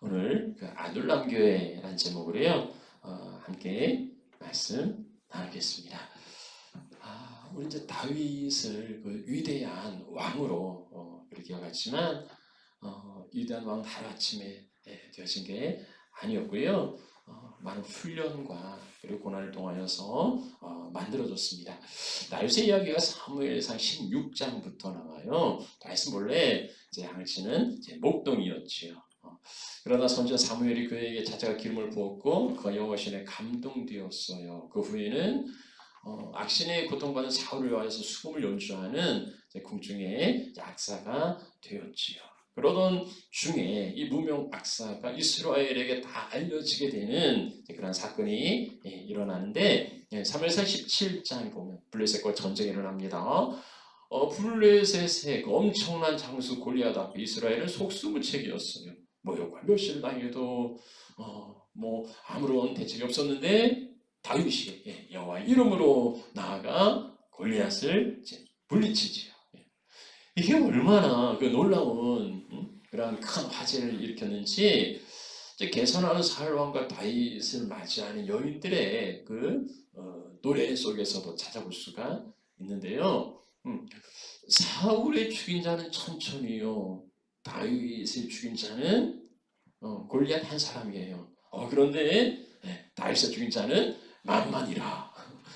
오늘 그 아둘람 교회라는 제목으로요. 함께 말씀 나누겠습니다. 우리 이제 다윗을 그 위대한 왕으로 그렇게 여겼지만 위대한 왕 하루아침에 되어진 게 아니었고요. 많은 훈련과 그리고 고난을 통하여서 만들어졌습니다. 다윗의 이야기가 사무엘상 16장부터 나와요. 다윗은 본래 이제 양치는 이제 목동이었지요. 그러나 선지자 사무엘이 그에게 찾아가 기름을 부었고 그가 여호와신에 감동되었어요. 그 후에는 악신의 고통받는 사울을 위하여서 수금을 연주하는 궁중의 악사가 되었지요. 그러던 중에 이 무명 악사가 이스라엘에게 다 알려지게 되는 그런 사건이 일어나는데 사무엘상 17장 보면 블레셋과 전쟁이 일어납니다. 블레셋의 그 엄청난 장수 골리앗 앞에 이스라엘은 속수무책이었어요. 모욕과 멸시를 당해도 뭐 아무런 대책이 없었는데 다윗이 여호와 이름으로 나아가 골리앗을 물리치지요. 이게 얼마나 그 놀라운 그런 큰 화제를 일으켰는지 개선하는 사울 왕과 다윗을 맞이하는 여인들의 그 노래 속에서도 찾아볼 수가 있는데요. 사울의 죽인 자는 천천히요, 다윗의 죽인 자는 골리앗 한 사람이에요. 그런데 다윗의 죽인 자는 만만이라.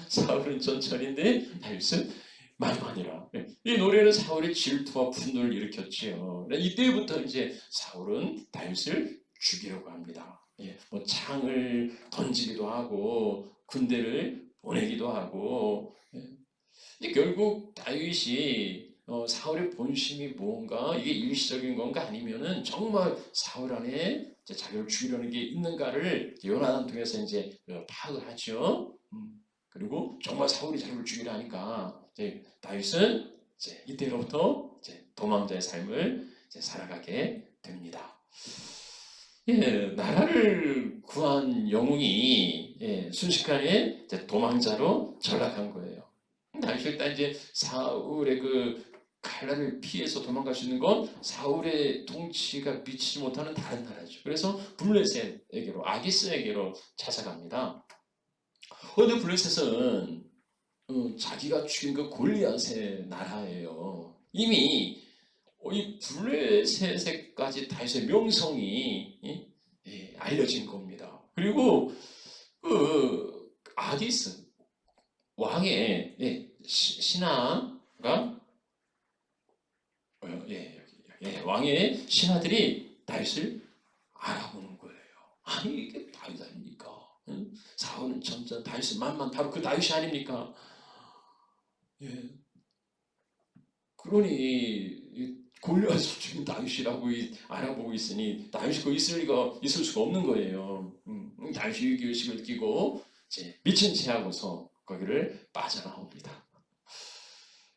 사울은 천천히인데 다윗은 만만이라. 이 노래는 사울의 질투와 분노를 일으켰지요. 이때부터 이제 사울은 다윗을 죽이려고 합니다. 뭐 창을 던지기도 하고 군대를 보내기도 하고. 결국 다윗이 사울의 본심이 뭔가, 이게 일시적인 건가 아니면은 정말 사울 안에 자기를 죽이려는 게 있는가를 요나단 통해서 이제 파악을 하죠. 그리고 정말 사울이 자기를 죽이려 하니까 다윗은 이때로부터 도망자의 삶을 살아가게 됩니다. 나라를 구한 영웅이 순식간에 도망자로 전락한 거예요. 다윗이 일단 이제 사울의 그 칼날을 피해서 도망갈 수 있는 건 사울의 통치가 미치지 못하는 다른 나라죠. 그래서 블레셋에게로, 아기스에게로 찾아갑니다. 그런데 블레셋은 자기가 죽인 그 골리앗의 나라예요. 이미 이 블레셋에까지 다윗의 명성이 알려진 겁니다. 그리고 그 아기스 왕의 신하가 왕의 신하들이 다윗을 알아보는 거예요. 아니 이게 다윗 아닙니까? 사울은 점점 다윗을 만만 바로 그 다윗이 아닙니까? 그러니 골리앗을 죽인 다윗이라고 알아보고 있으니 다윗이 그 있을 수가 없는 거예요. 다윗이 위기의식을 느끼고 미친 채 하고서 거기를 빠져나옵니다.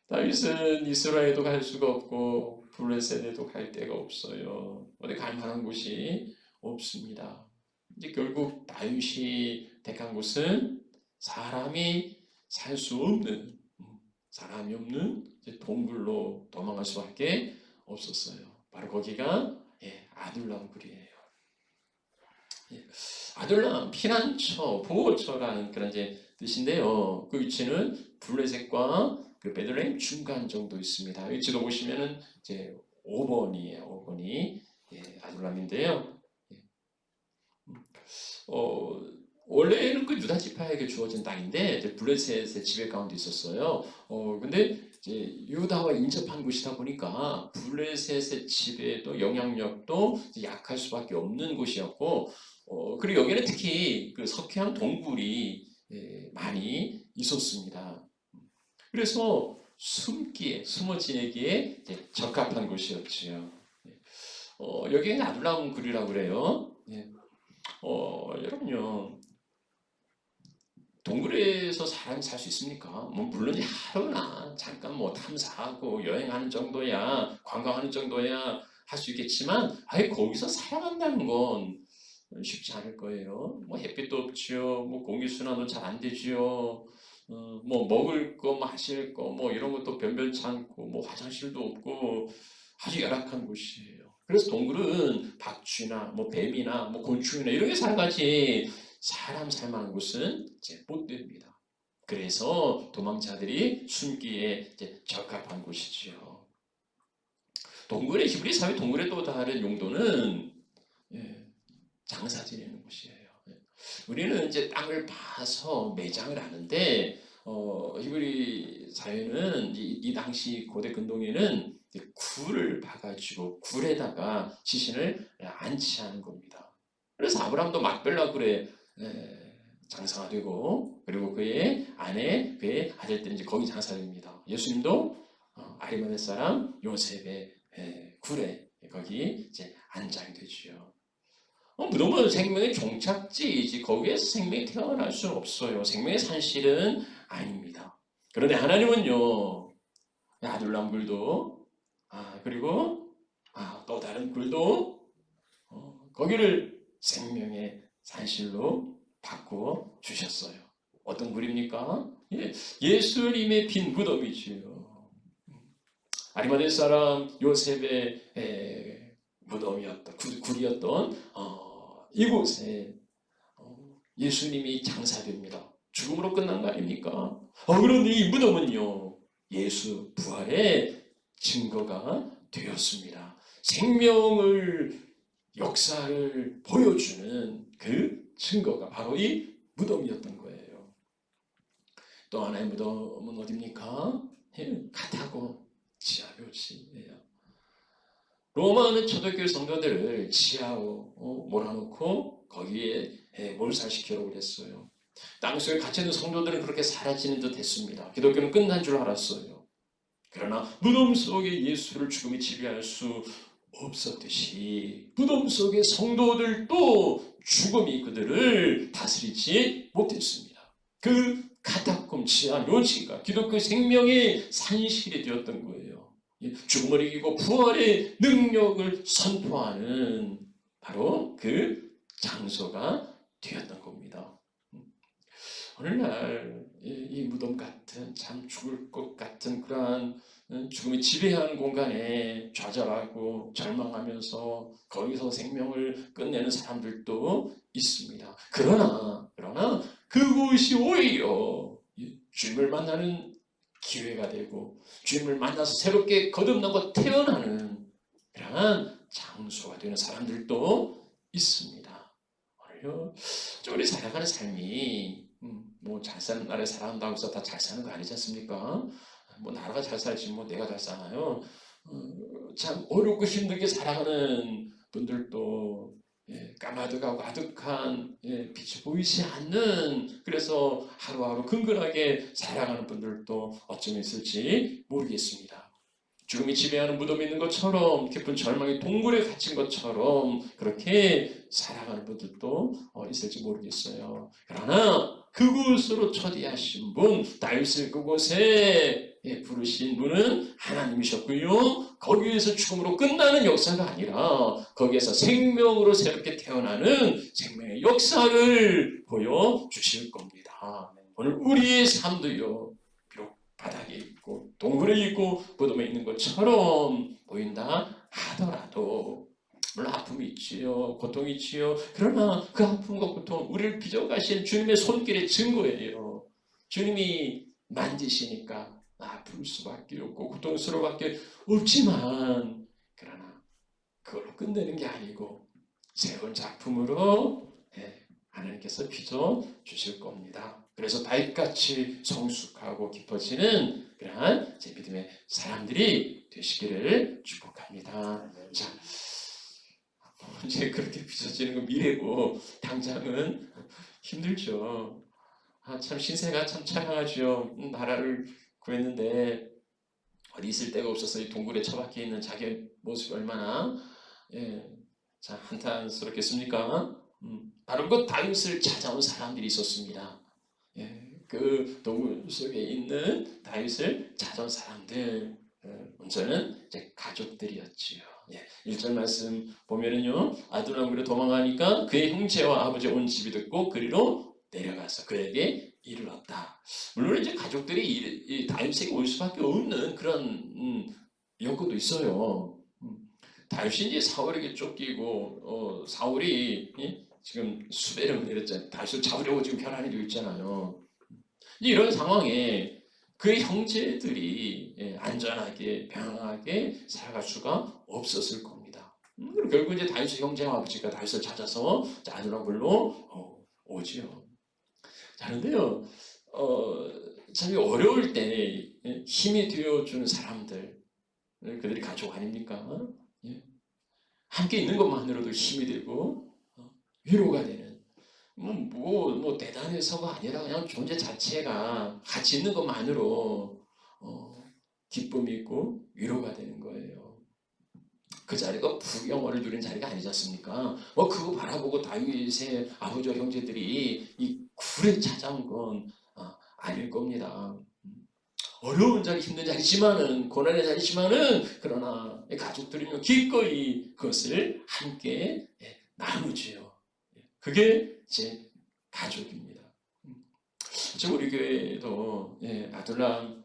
다윗은 이스라엘에도 갈 수가 없고 블레셋에도 갈 데가 없어요. 어디 갈 만한 곳이 없습니다. 이제 결국 다윗이 택한 곳은 사람이 살 수 없는, 사람이 없는 동굴로 도망갈 수밖에 없었어요. 바로 거기가 아둘람 굴이에요. 아둘람 피난처, 보호처라는 그런 뜻인데요. 그 위치는 블레셋과 그 베들레헴 중간 정도 있습니다. 위치도 보시면은 5번이에요. 5번이 아둘람인데요. 원래는 그 유다 지파에게 주어진 땅인데 블레셋의 지배 가운데 있었어요. 근데 유다와 인접한 곳이다 보니까 블레셋의 지배도 영향력도 약할 수밖에 없는 곳이었고, 그리고 여기는 특히 그 석회암 동굴이 많이 있었습니다. 그래서 숨어 지내기에 적합한 곳이었지요. 여기는 아둘람 굴이라고 그래요. 여러분요, 동굴에서 사람이 살 수 있습니까? 물론 하루나 잠깐 탐사하고 여행하는 정도야, 관광하는 정도야 할 수 있겠지만, 아예 거기서 살아간다는 건 쉽지 않을 거예요. 햇빛도 없지요. 공기순환도 잘 안 되지요. 먹을 거, 마실 거, 이런 것도 변변치 않고, 화장실도 없고, 아주 열악한 곳이에요. 그래서 동굴은 박쥐나 뭐 뱀이나 뭐 곤충이나 이런 게 살아가지 사람 살만한 곳은 이제 못 됩니다. 그래서 도망자들이 숨기에 이제 적합한 곳이지요. 동굴의 히브리 사회 동굴의 또 다른 용도는 예, 장사 지내는 곳이에요. 우리는 이제 땅을 파서 매장을 하는데 히브리 사회는 이 당시 고대 근동에는 굴을 봐가지고 굴에다가 시신을 안치하는 겁니다. 그래서 아브라함도 막벨라 굴에 장사가 되고 그리고 그의 아내, 그의 아들들이 이제 거기 장사됩니다. 예수님도 아리마대 사람 요셉의 굴에 거기 이제 안장이 되지요. 무덤은 생명의 종착지이지 거기에서 생명이 태어날 수는 없어요. 생명의 산실은 아닙니다. 그런데 하나님은요, 아둘람 굴도 그리고 또 다른 굴도 거기를 생명의 산실로 바꾸어 주셨어요. 어떤 굴입니까? 예수님의 빈 무덤이지요. 아리마대 사람 요셉의 무덤이었던 굴이었던 이곳에 예수님이 장사됩니다. 죽음으로 끝난 거 아닙니까? 그런데 이 무덤은요, 예수 부활의 증거가 되었습니다. 생명을 역사를 보여주는 그 증거가 바로 이 무덤이었던 거예요. 또 하나의 무덤은 어디입니까? 가타고 지하묘지예요. 로마는 초대교회 성도들을 지하로 몰아놓고 거기에 몰살시키려고 그랬어요. 땅속에 갇혀있는 성도들은 그렇게 사라지는 듯 했습니다. 기독교는 끝난 줄 알았어요. 그러나 무덤 속에 예수를 죽음이 지배할 수 없었듯이 무덤 속의 성도들도 죽음이 그들을 다스리지 못했습니다. 그 카타콤 지하 묘지가 기독교 생명의 산실이 되었던 거예요. 죽음을 이기고 부활의 능력을 선포하는 바로 그 장소가 되었던 겁니다. 오늘날 이 무덤 같은 참 죽을 것 같은 그러한 죽음이 지배하는 공간에 좌절하고 절망하면서 거기서 생명을 끝내는 사람들도 있습니다. 그러나 그곳이 오히려 주님을 만나는 기회가 되고 주님을 만나서 새롭게 거듭나고 태어나는 그러한 장소가 되는 사람들도 있습니다. 오늘요, 우리 살아가는 삶이 뭐 잘 사는 나라에 살아간다고 해서 다 잘 사는 거 아니지 않습니까? 뭐 나라가 잘 살지 뭐 내가 잘 사나요? 참 어렵고 힘들게 살아가는 분들도 까마득하고 아득한 빛이 보이지 않는 그래서 하루하루 근근하게 살아가는 분들도 어쩌면 있을지 모르겠습니다. 죽음이 지배하는 무덤이 있는 것처럼 깊은 절망의 동굴에 갇힌 것처럼 그렇게 살아가는 분들도 있을지 모르겠어요. 그러나 그곳으로 초대하신 분, 다윗을 그곳에 부르신 분은 하나님이셨고요. 거기에서 죽음으로 끝나는 역사가 아니라 거기에서 생명으로 새롭게 태어나는 생명의 역사를 보여주실 겁니다. 오늘 우리의 삶도요. 비록 바닥에 있고 동굴에 있고 무덤에 있는 것처럼 보인다 하더라도 물론 아픔이 있지요. 고통이 있지요. 그러나 그 아픔과 고통 우리를 빚어가신 주님의 손길의 증거예요. 주님이 만지시니까 아플 수밖에 없고 고통스러울 수밖에 없지만 그러나 그걸로 끝내는 게 아니고 새로운 작품으로 하나님께서 빚어주실 겁니다. 그래서 다윗같이 성숙하고 깊어지는 그러한 제 믿음의 사람들이 되시기를 축복합니다. 자, 이제 그렇게 빚어지는 건 미래고 당장은 힘들죠. 참 신세가 참 찬양하죠. 나라를 구했는데 어디 있을 데가 없어서 이 동굴에 처박혀 있는 자기의 모습이 얼마나 자 한탄스럽겠습니까? 바로 그 다윗을 찾아온 사람들이 있었습니다. 그 동굴 속에 있는 다윗을 찾아온 사람들 먼저는 이제 가족들이었지요. 1절 말씀 보면은요, 아둘람굴에 도망가니까 그의 형제와 아버지 온 집이 듣고 그리로 내려가서 그에게 이르렀다. 물론 이제 가족들이 다윗에게 올 수밖에 없는 그런 여건도 있어요. 다윗이 이제 사울에게 쫓기고 사울이 지금 수배를 내렸잖아요. 다윗을 잡으려고 지금 혈안이 되어 있잖아요. 이런 상황에 그의 형제들이 안전하게 평안하게 살아갈 수가 없었을 겁니다. 그리고 결국 이제 다윗의 형제와 아버지가 다윗을 찾아서 아두람굴로 오지요. 자, 그런데요, 참 어려울 때 힘이 되어주는 사람들, 그들이 가족 아닙니까? 예. 함께 있는 것만으로도 힘이 되고 위로가 되는 뭐 대단해서가 아니라 그냥 존재 자체가 같이 있는 것만으로 기쁨이 있고 위로가 되는 거예요. 그 자리가 부영어를 누린 자리가 아니지 않습니까? 그거 바라보고 다윗의 아버지와 형제들이 이 굴에 찾아온 건 아닐 겁니다. 어려운 자리, 힘든 자리지만은, 고난의 자리지만은, 그러나 가족들은요, 기꺼이 그것을 함께 나누지요. 그게 제 가족입니다. 지금 우리 교회도 아둘람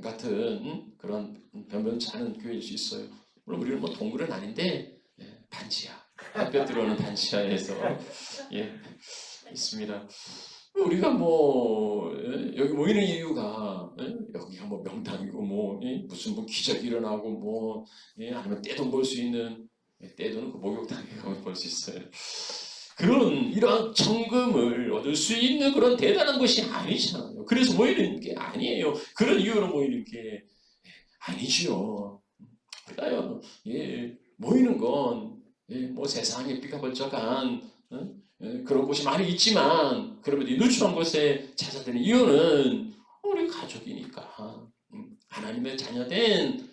같은 그런 변변치 않은 교회일 수 있어요. 물론 우리는 뭐 동굴은 아닌데 반지하, 햇볕 들어오는 반지하에서 있습니다. 우리가 여기 모이는 이유가 여기가 뭐 명당이고 무슨 기적이 일어나고 아니면 떼돈 벌 수 있는 떼돈은 그 목욕탕에 가면 벌 수 있어요. 이러한 정금을 얻을 수 있는 그런 대단한 것이 아니잖아요. 그래서 모이는 게 아니에요. 그런 이유로 모이는 게 아니지요. 그래요. 모이는 건 뭐 세상에 삐까번쩍한 그런 곳이 많이 있지만, 그러면 이 누추한 곳에 찾아드는 이유는 우리 가족이니까, 하나님의 자녀된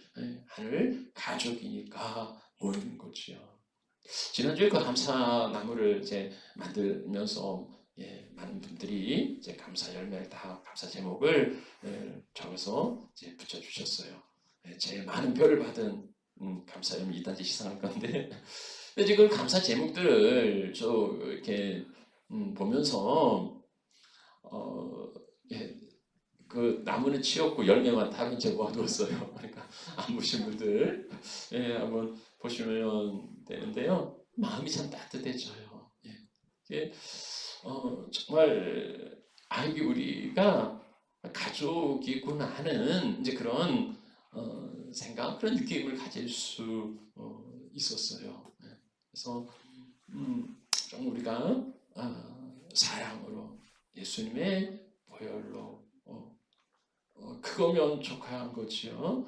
하늘 가족이니까 모이는 거죠. 지난주에 그 감사나무를 이제 만들면서 많은 분들이 이제 감사 열매를 다 감사 제목을 적어서 이제 붙여주셨어요. 제일 많은 별을 받은 감사 열매 이단지 시상할 건데, 근데 지금 감사 제목들을 이렇게 보면서 그 나무는 치웠고 열매만 다른 채 모아두었어요. 그러니까 안 보신 분들 한번 보시면 되는데요. 마음이 참 따뜻해져요. 정말 우리가 가족이구나 하는 이제 그런 생각, 그런 느낌을 가질 수 있었어요. 그래서 좀 우리가 사랑으로 예수님의 보혈로 그거면 족한 거지요.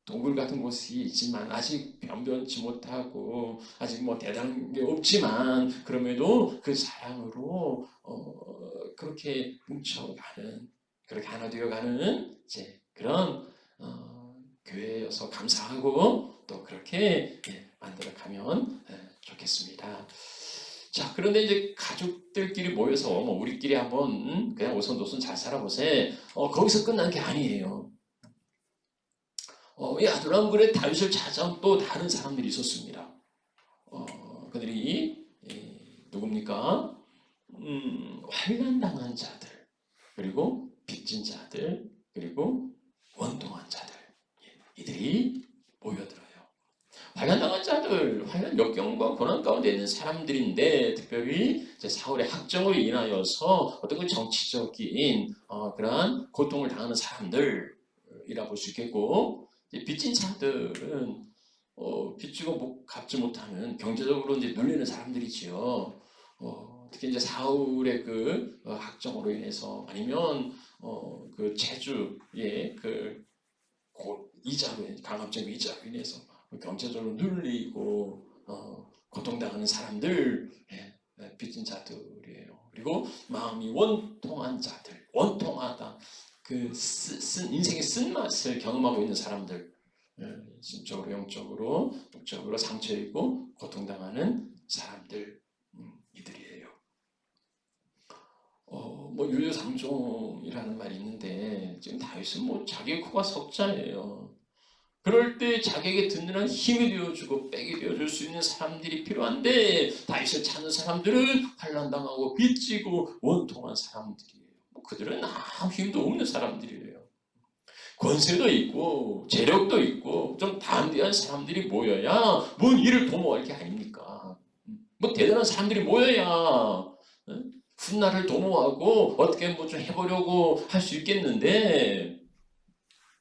동굴 같은 곳이 있지만 아직 변변치 못하고 아직 대단한 게 없지만, 그럼에도 그 사랑으로 그렇게 뭉쳐가는, 그렇게 하나 되어가는 이제 그런 교회여서 감사하고 또 그렇게 만들어가면 좋겠습니다. 자, 그런데 이제 가족들끼리 모여서 우리끼리 한번 그냥 오손도손 잘 살아보세. 거기서 끝난 게 아니에요. 이 아둘람굴에 다윗을 찾아온 또 다른 사람들이 있었습니다. 그들이 누굽니까? 환난당한 자들, 그리고 빚진 자들, 그리고 원통한 자들, 이들이 모여들어요. 환난당한 자들, 환난 역경과 고난 가운데 있는 사람들인데, 특별히 사울의 학정으로 인하여서 어떤 그 정치적인 그러한 고통을 당하는 사람들이라 볼 수 있겠고, 빚진 자들은 빚지고 갚지 못하는, 경제적으로 이제 눌리는 사람들이지요. 특히 이제 사울의 그 학정으로 인해서, 아니면 그 제주의 그 이자로, 강압적 이자로 인해서 경제적으로 눌리고 고통당하는 사람들, 빚진 자들이에요. 그리고 마음이 원통한 자들, 원통하다, 그 인생의 쓴맛을 경험하고 있는 사람들, 심적으로, 영적으로, 육적으로 상처 입고 고통당하는 사람들, 이들이에요. 유유상종이라는 말이 있는데, 지금 다윗은 자기 코가 석자예요. 그럴 때 자기에게 든든한 힘이 되어주고 백이 되어줄 수 있는 사람들이 필요한데, 다윗을 찾는 사람들은 환난당하고 빚지고 원통한 사람들이에요. 그들은 아무 힘도 없는 사람들이에요. 권세도 있고 재력도 있고 좀 담대한 사람들이 모여야 뭔 일을 도모할 게 아닙니까? 뭐 대단한 사람들이 모여야 훗날을 도모하고 어떻게 뭐 좀 해보려고 할 수 있겠는데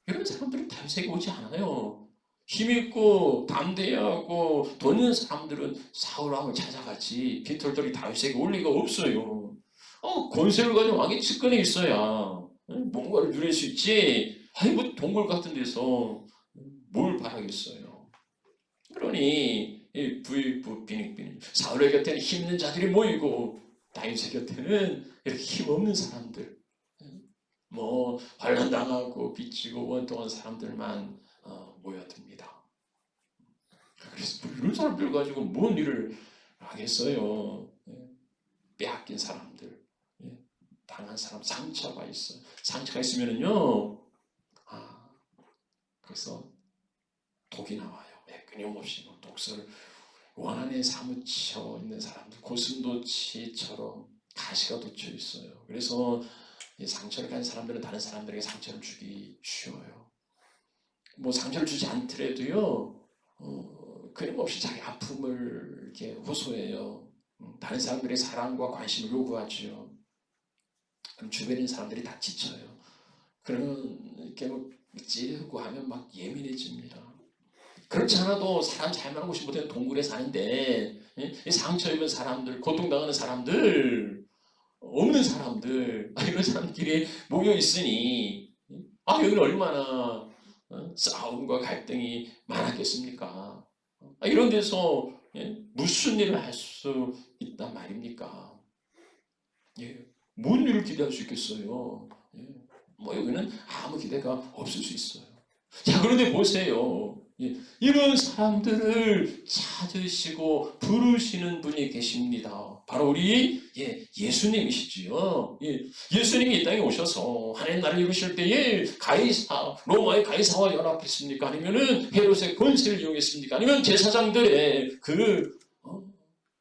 이런 사람들은 다윗에게 오지 않아요. 힘있고 담대하고 돈 있는 사람들은 사울왕을 찾아갔지 빈털털이 다윗에게 올 리가 없어요. 권세를 가진 왕이 측근에 있어야 뭔가를 누릴 수 있지. 아니 뭐 동굴 같은 데서 뭘 바라겠어요. 그러니 이 부익부 빈익빈익 사울의 곁에는 힘 있는 자들이 모이고 다윗의 곁에는 이렇게 힘없는 사람들 뭐 환난당하고 빚지고 원통한 사람들만 모여듭니다. 그래서 뭐 이런 사람들 가지고 뭔 일을 하겠어요. 빼앗긴 사람들, 당한 사람 상처가 있어요. 상처가 있으면은요, 그래서 독이 나와요. 끊임없이 독소를 원한에 사무쳐 있는 사람들, 고슴도치처럼 가시가 돋쳐 있어요. 그래서 상처를 가진 사람들은 다른 사람들에게 상처를 주기 쉬워요. 뭐 상처를 주지 않더라도요, 끊임없이 자기 아픔을 이렇게 호소해요. 다른 사람들의 사랑과 관심을 요구하죠. 그럼 주변에 있는 사람들이 다 지쳐요. 그러면 이렇게 뭐 찌르고 하면 막 예민해집니다. 그렇지 않아도 사람 잘 만난 곳이 보통 동굴에 사는데 상처 입은 사람들, 고통당하는 사람들, 없는 사람들 이런 사람끼리 모여 있으니 여기는 얼마나 싸움과 갈등이 많았겠습니까? 이런 데서 무슨 일을 할 수 있단 말입니까? 뭔 일을 기대할 수 있겠어요? 뭐 여기는 아무 기대가 없을 수 있어요. 자, 그런데 보세요. 이런 사람들을 찾으시고 부르시는 분이 계십니다. 바로 우리 예수님이시지요. 예수님이 이 땅에 오셔서 하나님 나라를 이루실 때에 로마의 가이사와 연합했습니까? 아니면은 헤롯의 권세를 이용했습니까? 아니면 제사장들의 그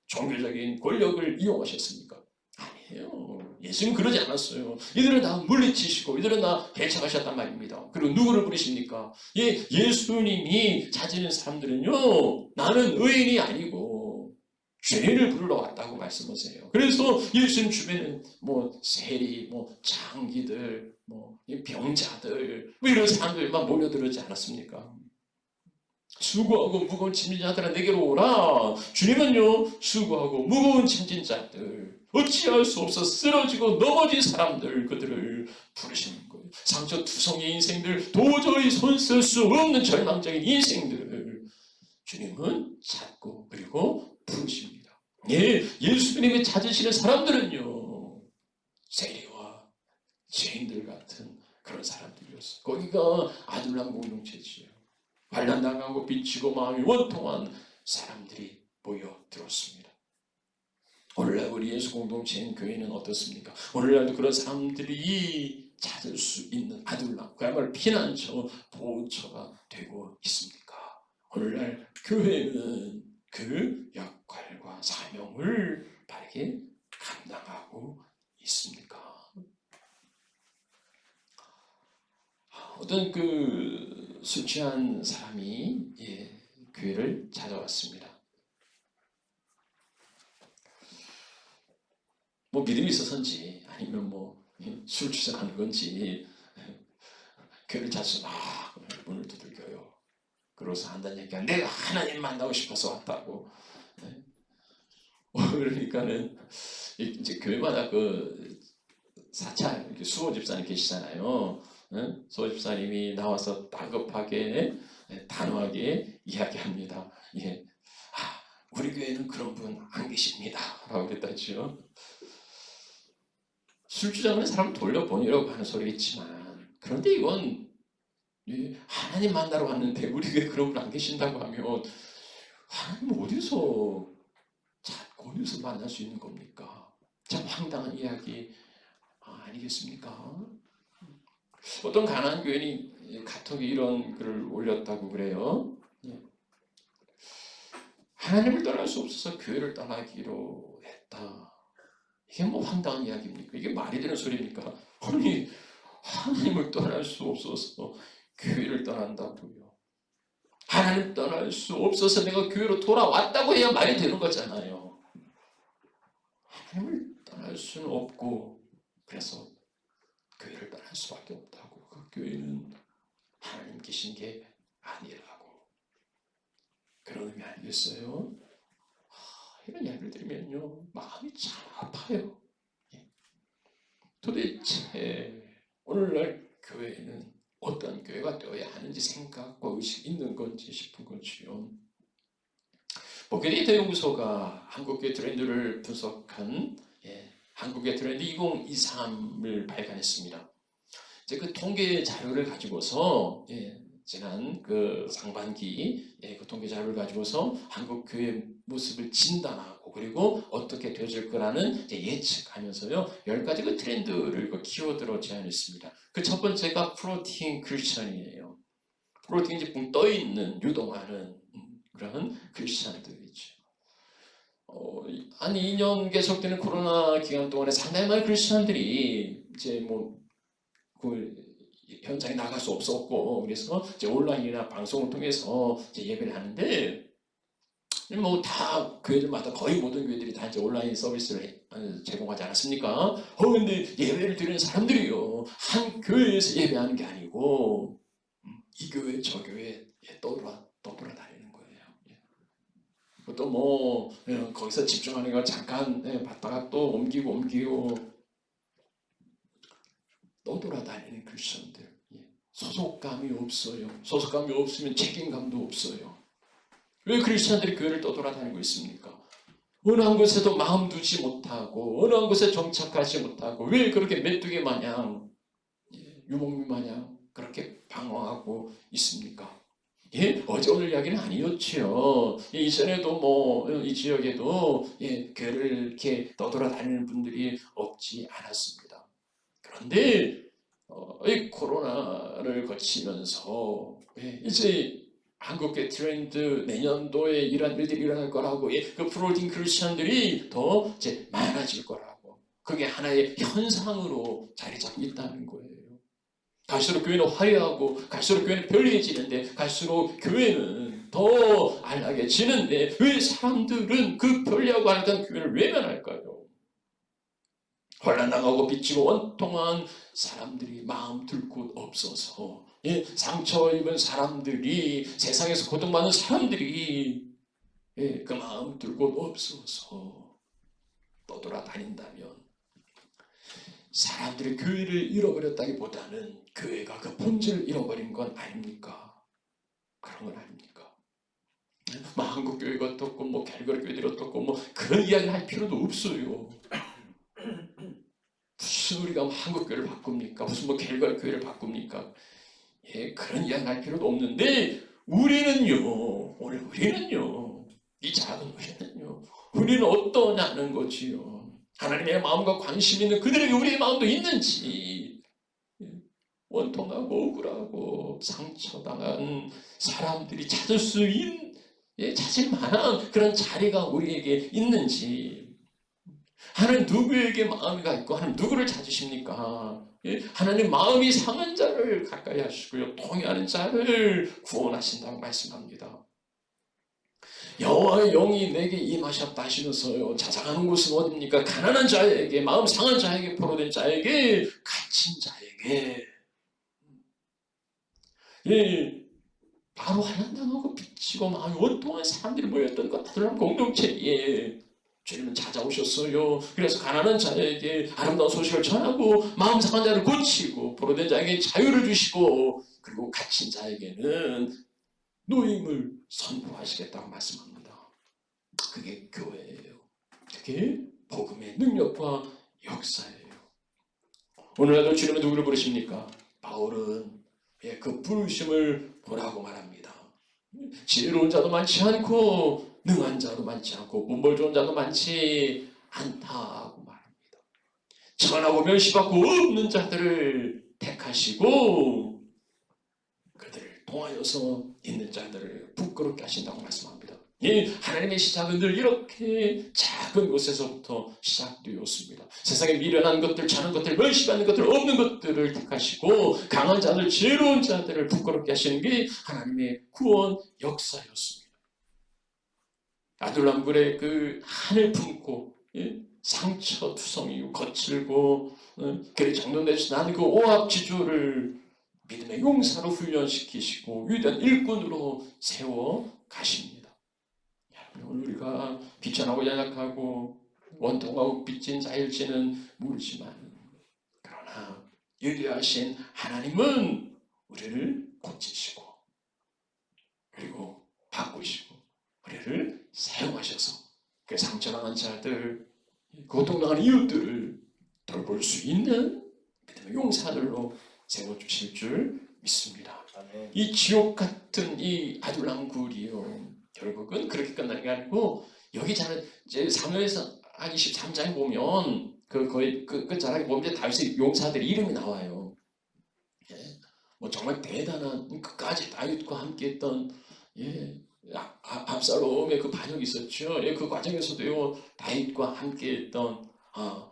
종교적인 권력을 이용하셨습니까? 아니에요. 예수님 그러지 않았어요. 이들은 다 물리치시고 이들은 다 배척하셨단 말입니다. 그리고 누구를 부르십니까? 예수님이 찾으는 사람들은요, 나는 의인이 아니고 죄인을 부르러 왔다고 말씀하세요. 그래서 예수님 주변에는 뭐 세리, 뭐 장기들, 뭐 병자들, 뭐 이런 사람들만 몰려들지 않았습니까? 수고하고 무거운 짐진 자들아 내게로 오라. 주님은요, 수고하고 무거운 짐진 자들, 어찌할 수 없어 쓰러지고 넘어진 사람들, 그들을 부르시는 거예요. 상처투성이 인생들, 도저히 손쓸 수 없는 절망적인 인생들을 주님은 찾고 그리고 부르십니다. 예수님이 찾으시는 사람들은요, 세리와 죄인들 같은 그런 사람들이었어요. 거기가 아둘람 공동체지요. 환난당하고 빚지고 마음이 원통한 사람들이 모여들었습니다. 오늘날 우리 예수 공동체인 교회는 어떻습니까? 오늘날도 그런 사람들이 찾을 수 있는 아둘람, 그야말로 피난처, 보호처가 되고 있습니까? 오늘날 교회는 그 역할과 사명을 바르게 감당하고 있습니까? 어떤 술 취한 사람이 교회를 찾아왔습니다. 뭐 믿음이 있어서인지 아니면 뭐 술 취하는 건지 교회를 찾아서 막 문을 두들겨요. 그러고서 한다는 얘기가 내가 하나님 만나고 싶어서 왔다고. 그러니까는 이제 교회마다 그 사찰 수호 집사님 계시잖아요. 수호 집사님이 나와서 다급하게 단호하게 이야기합니다. 우리 교회는 그런 분 안 계십니다. 라고 그랬다죠. 술 주장하는 사람 돌려보내라고 하는 소리겠지만, 그런데 이건 하나님 만나러 왔는데 우리 교회 그런 분 안 계신다고 하면 하나님 어디서 만날 수 있는 겁니까? 참 황당한 이야기 아니겠습니까? 어떤 가난한 교인이 카톡에 이런 글을 올렸다고 그래요. 하나님을 떠날 수 없어서 교회를 떠나기로 했다. 이게 뭐 황당한 이야기입니까? 이게 말이 되는 소리입니까? 아니, 하나님을 떠날 수 없어서 교회를 떠난다고요. 하나님 떠날 수 없어서 내가 교회로 돌아왔다고 해야 말이 되는 거잖아요. 하나님을 떠날 수는 없고 그래서 교회를 떠날 수밖에 없다고. 그 교회는 하나님 계신 게 아니라고. 그런 의미 아니겠어요? 이런 이야기를 들으면요 마음이 참 아파요. 도대체 오늘날 교회는 어떤 교회가 되어야 하는지 생각과 의식이 있는 건지 싶은 거지요. 복귀데이터 연구소가 한국교회 트렌드를 분석한 한국교회 트렌드 2023을 발간했습니다. 이제 그 통계 자료를 가지고서 지난 그 상반기 그 통계 자료를 가지고서 한국 교회 모습을 진단하고 그리고 어떻게 되어질 거라는 예측하면서요 10가지 그 트렌드를 그 키워드로 제안했습니다. 그 첫 번째가 플로팅 크리스천이에요. 플로팅 이제 붕 떠 있는 유동하는 그런 크리스천들이죠. 한 2년 계속되는 코로나 기간 동안에 상당히 많은 크리스천들이 이제 그 현장에 나갈 수 없었고 그래서 이제 온라인이나 방송을 통해서 이제 예배를 하는데 다 교회들마다 거의 모든 교회들이 다 이제 온라인 서비스를 제공하지 않았습니까? 근데 예배를 드리는 사람들이요 한 교회에서 예배하는 게 아니고 이 교회 저 교회 떠돌아다니는 거예요. 또 거기서 집중하는 거 잠깐 봤다가 또 옮기고 떠돌아다니는 크리스천들. 소속감이 없어요. 소속감이 없으면 책임감도 없어요. 왜 크리스천들이 교회를 떠돌아다니고 있습니까? 어느 한 곳에도 마음 두지 못하고 어느 한 곳에 정착하지 못하고 왜 그렇게 메뚜기 마냥 유목민 마냥 그렇게 방황하고 있습니까? 어제 오늘 이야기는 아니었지요. 이전에도 이 지역에도 교회를 이렇게 떠돌아다니는 분들이 없지 않았습니다. 그런데 이 코로나를 거치면서 이제 한국계 트렌드 내년도에 이런 일들이 일어날 거라고 그 플로팅 크리스천들이 더 이제 많아질 거라고 그게 하나의 현상으로 자리 잡고 있다는 거예요. 갈수록 교회는 화려하고 갈수록 교회는 편리해지는데 갈수록 교회는 더 안락해지는데 왜 사람들은 그 편리하고 안락한 교회를 외면할까요? 혼란당하고 빚지고 원통한 사람들이 마음 둘 곳 없어서 상처 입은 사람들이 세상에서 고통받는 사람들이 그 마음 둘 곳 없어서 떠돌아다닌다면 사람들이 교회를 잃어버렸다기보다는 교회가 그 본질을 잃어버린 건 아닙니까? 그런 건 아닙니까? 한국 교회가 어떻고 갤거리 교회들이 어떻고 그런 이야기를 할 필요도 없어요. 무슨 우리가 한국 교회를 바꿉니까? 무슨 갤거리 교회를 바꿉니까? 그런 이야기 할 필요도 없는데 우리는요 이 작은 우리는 어떠냐는 거지요. 하나님의 마음과 관심 있는 그들에게 우리의 마음도 있는지 원통하고 억울하고 상처당한 사람들이 찾을 만한 그런 자리가 우리에게 있는지 하나님 누구에게 마음이 있고 하나님 누구를 찾으십니까? 하나님 마음이 상한 자를 가까이 하시고요 통회하는 자를 구원하신다고 말씀합니다. 여호와의 영이 내게 임하셨다 하시면서요 찾아가는 곳은 어디입니까? 가난한 자에게 마음 상한 자에게 포로된 자에게 갇힌 자에게 바로 환난당하고 빚지고 마음이 원통한 사람들이 모였던 것 다들 공동체에 주님은 찾아오셨어요. 그래서 가난한 자에게 아름다운 소식을 전하고 마음 상한 자를 고치고 포로된 자에게 자유를 주시고 그리고 갇힌 자에게는 노임을 선포하시겠다고 말씀합니다. 그게 교회예요. 그게 복음의 능력과 역사예요. 오늘날도 주님은 누구를 부르십니까? 바울은 그 부르심을 보라고 말합니다. 지혜로운 자도 많지 않고 능한 자도 많지 않고 문벌 좋은 자도 많지 않다고 말합니다. 천하고 멸시받고 없는 자들을 택하시고 그들을 통하여서 있는 자들을 부끄럽게 하신다고 말씀합니다. 예, 하나님의 시작은 늘 이렇게 작은 곳에서부터 시작되었습니다. 세상에 미련한 것들, 자는 것들, 멸시받는 것들, 없는 것들을 택하시고 강한 자들, 지혜로운 자들을 부끄럽게 하시는 게 하나님의 구원 역사였습니다. 아둘람굴의 그 한을 품고 상처투성이고 거칠고 그래 정돈되지 않은 그 오합지졸을 믿음의 용사로 훈련시키시고 위대한 일꾼으로 세워 가십니다. 오늘 우리가 비천하고 연약하고 원통하고 빚진 자일지는 모르지만 그러나 위대하신 하나님은 우리를 고치시고 그리고 바꾸시고 우리를 사용하셔서 그 상처당한 자들, 고통당하는 이웃들을 돌볼 수 있는 믿음의 용사들로 세워주실 줄 믿습니다. 아멘. 이 지옥 같은 이 아둘람굴이요 결국은 그렇게 끝나는 게 아니고 여기 잘 이제 사무엘상 한 23장에 보면 그 거의 그 끝자락에 보면 다윗의 용사들의 이름이 나와요. 예, 뭐 정말 대단한 끝까지 다윗과 함께했던 압살롬의 그 반역이 있었죠. 예, 그 과정에서도요 다윗과 함께했던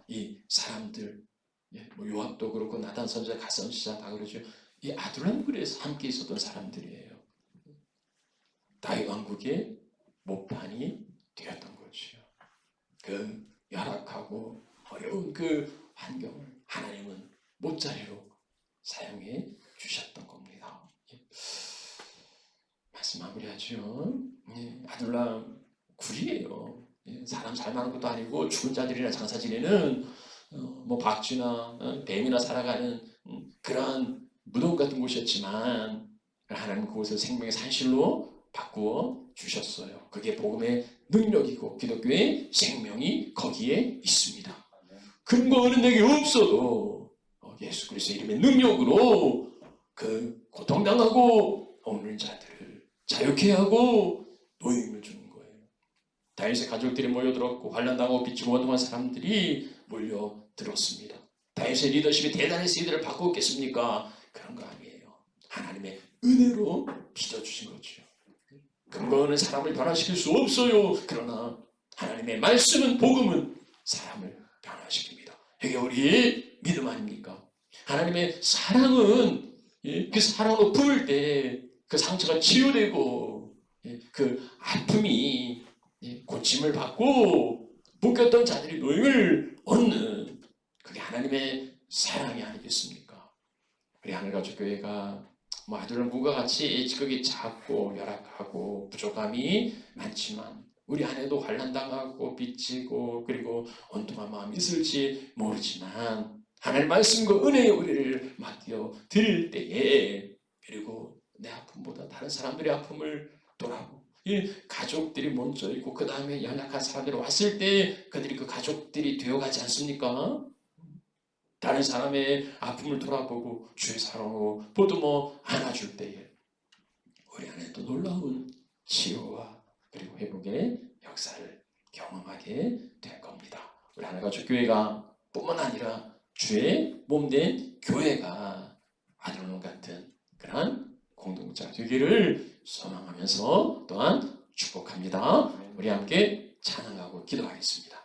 이 사람들, 뭐 요압도 그렇고 나단 선지자, 갓 선지자 다 그러죠. 이 아둘람굴에서 함께 있었던 사람들이에요. 다윗 왕국의 모판이 되었던 거죠. 그 열악하고 어려운 그 환경을 하나님은 못자리로 사용해 주셨던 겁니다. 말씀 마무리하죠. 아둘람 굴이에요. 사람 잘 많은 것도 아니고 죽은 자들이나 장사 지내는 뭐 박쥐나 뱀이나 살아가는 그러한 무덤 같은 곳이었지만 하나님 그곳을 생명의 산실로 바꾸어 주셨어요. 그게 복음의 능력이고 기독교의 생명이 거기에 있습니다. 근거는 내게 없어도 예수 그리스도의 이름의 능력으로 그 고통당하고 없는 자들을 자유케 하고 노임을 주는 거예요. 다윗의 가족들이 모여들었고 환난당하고 빚지고 원통한 사람들이 몰려들었습니다. 다윗의 리더십이 대단해서 이들을 바꾸었겠습니까? 그런 거 아니에요. 하나님의 은혜로 빚어주신 거죠. 근거는 사람을 변화시킬 수 없어요. 그러나 하나님의 말씀은 복음은 사람을 변화시킵니다. 이게 우리의 믿음 아닙니까? 하나님의 사랑은 그 사랑으로 부을 때 그 상처가 치유되고 그 아픔이 고침을 받고 묶였던 자들이 노임을 얻는 그게 하나님의 사랑이 아니겠습니까? 우리 하늘가족교회가 뭐 아둘람굴과 같이 지극히 작고 열악하고 부족함이 많지만 우리 안에도 환난당하고 빚지고 그리고 온통한 마음이 있을지 모르지만 하나님의 말씀과 은혜의 우리를 맡겨 드릴 때에 그리고 내 아픔보다 다른 사람들의 아픔을 돌아보고 이 가족들이 먼저 있고 그 다음에 연약한 사람들이 왔을 때 그들이 그 가족들이 되어가지 않습니까? 다른 사람의 아픔을 돌아보고 주의 사랑으로 보듬어 안아줄 때에 우리 안에 또 놀라운 치유와 그리고 회복의 역사를 경험하게 될 겁니다. 우리 하나가족 교회가 뿐만 아니라 주의 몸된 교회가 아둘람 같은 그런 공동체가 되기를 소망하면서 또한 축복합니다. 우리 함께 찬양하고 기도하겠습니다.